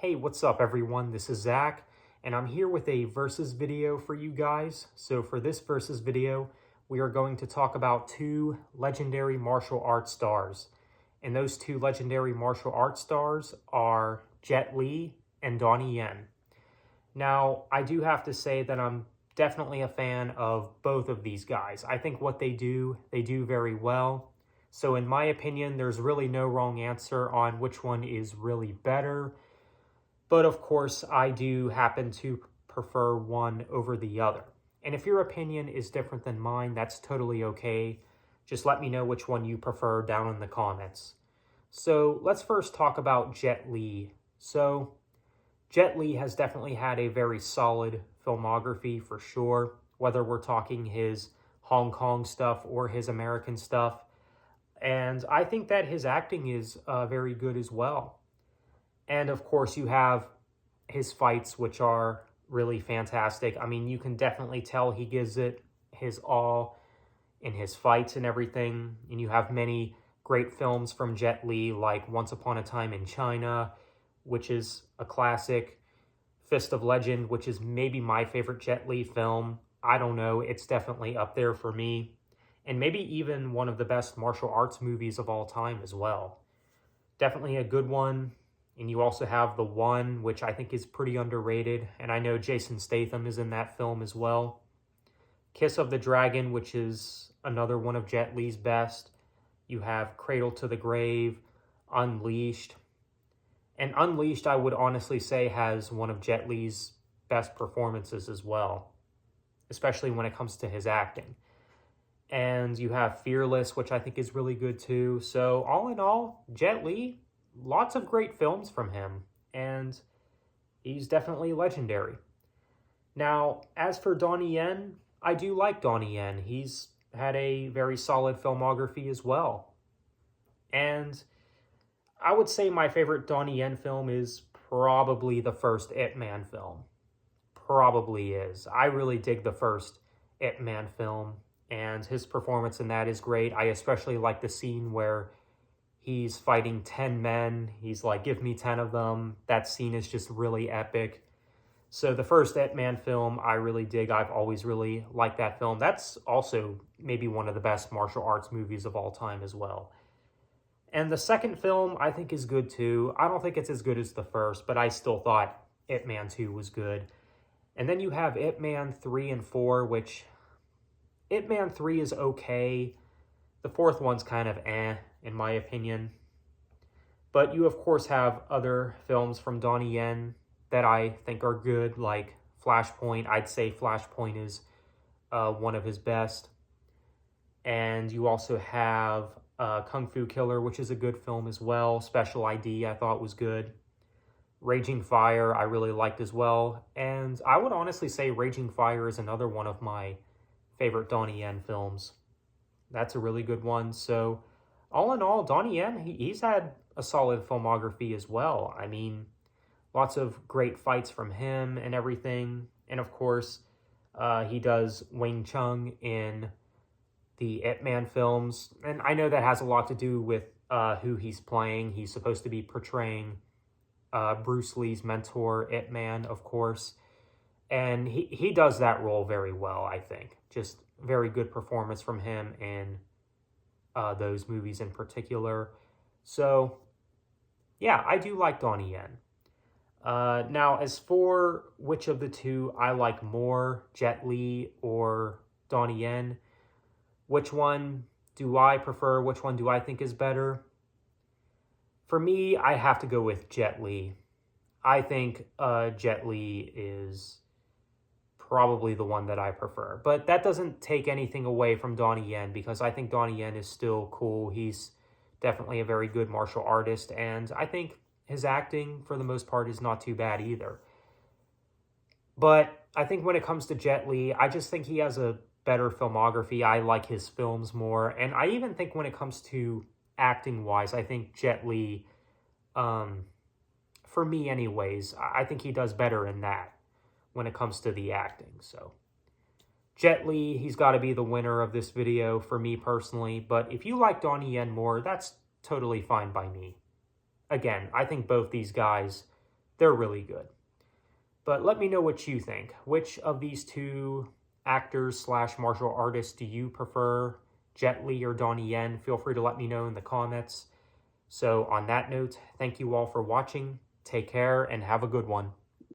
Hey, what's up everyone? This is Zach, and I'm here with a versus video for you guys. So for this versus video, we are going to talk about two legendary martial arts stars. And those two legendary martial arts stars are Jet Li and Donnie Yen. Now, I do have to say that I'm definitely a fan of both of these guys. I think what they do very well. So in my opinion, there's really no wrong answer on which one is really better. But of course, I do happen to prefer one over the other. And if your opinion is different than mine, that's totally okay. Just let me know which one you prefer down in the comments. So let's first talk about Jet Li. So Jet Li has definitely had a very solid filmography for sure, whether we're talking his Hong Kong stuff or his American stuff. And I think that his acting is very good as well. And of course, you have his fights, which are really fantastic. I mean, you can definitely tell he gives it his all in his fights and everything. And you have many great films from Jet Li, like Once Upon a Time in China, which is a classic. Fist of Legend, which is maybe my favorite Jet Li film. I don't know. It's definitely up there for me. And maybe even one of the best martial arts movies of all time as well. Definitely a good one. And you also have The One, which I think is pretty underrated. And I know Jason Statham is in that film as well. Kiss of the Dragon, which is another one of Jet Li's best. You have Cradle to the Grave, Unleashed. And Unleashed, I would honestly say, has one of Jet Li's best performances as well. Especially when it comes to his acting. And you have Fearless, which I think is really good too. So all in all, Jet Li, lots of great films from him, and he's definitely legendary. Now, as for Donnie Yen, I do like Donnie Yen. He's had a very solid filmography as well. And I would say my favorite Donnie Yen film is probably the first Ip Man film. Probably is. I really dig the first Ip Man film, and his performance in that is great. I especially like the scene where he's fighting 10 men. He's like, give me 10 of them. That scene is just really epic. So the first Ip Man film, I really dig. I've always really liked that film. That's also maybe one of the best martial arts movies of all time as well. And the second film, I think, is good too. I don't think it's as good as the first, but I still thought Ip Man 2 was good. And then you have Ip Man 3 and 4, which Ip Man 3 is okay. The fourth one's kind of in my opinion. But you, of course, have other films from Donnie Yen that I think are good, like Flashpoint. I'd say Flashpoint is one of his best. And you also have Kung Fu Killer, which is a good film as well. Special ID, I thought was good. Raging Fire, I really liked as well. And I would honestly say Raging Fire is another one of my favorite Donnie Yen films. That's a really good one. So all in all, Donnie Yen, he's had a solid filmography as well. I mean, lots of great fights from him and everything. And of course, he does Wing Chun in the Ip Man films. And I know that has a lot to do with who he's playing. He's supposed to be portraying Bruce Lee's mentor, Ip Man, of course. And he does that role very well, I think. Just very good performance from him in those movies in particular. So, yeah, I do like Donnie Yen. Now, as for which of the two I like more, Jet Li or Donnie Yen, which one do I prefer? Which one do I think is better? For me, I have to go with Jet Li. I think Jet Li is probably the one that I prefer. But that doesn't take anything away from Donnie Yen, because I think Donnie Yen is still cool. He's definitely a very good martial artist, and I think his acting, for the most part, is not too bad either. But I think when it comes to Jet Li, I just think he has a better filmography. I like his films more. And I even think when it comes to acting-wise, I think Jet Li, for me anyways, I think he does better in that when it comes to the acting. So Jet Li, he's got to be the winner of this video for me personally. But if you like Donnie Yen more, that's totally fine by me. Again, I think both these guys, They're really good. But let me know what you think. Which of these two actors slash martial artists do you prefer? Jet Li or Donnie Yen? Feel free to let me know in the comments. So on that note, thank you all for watching. Take care and have a good one.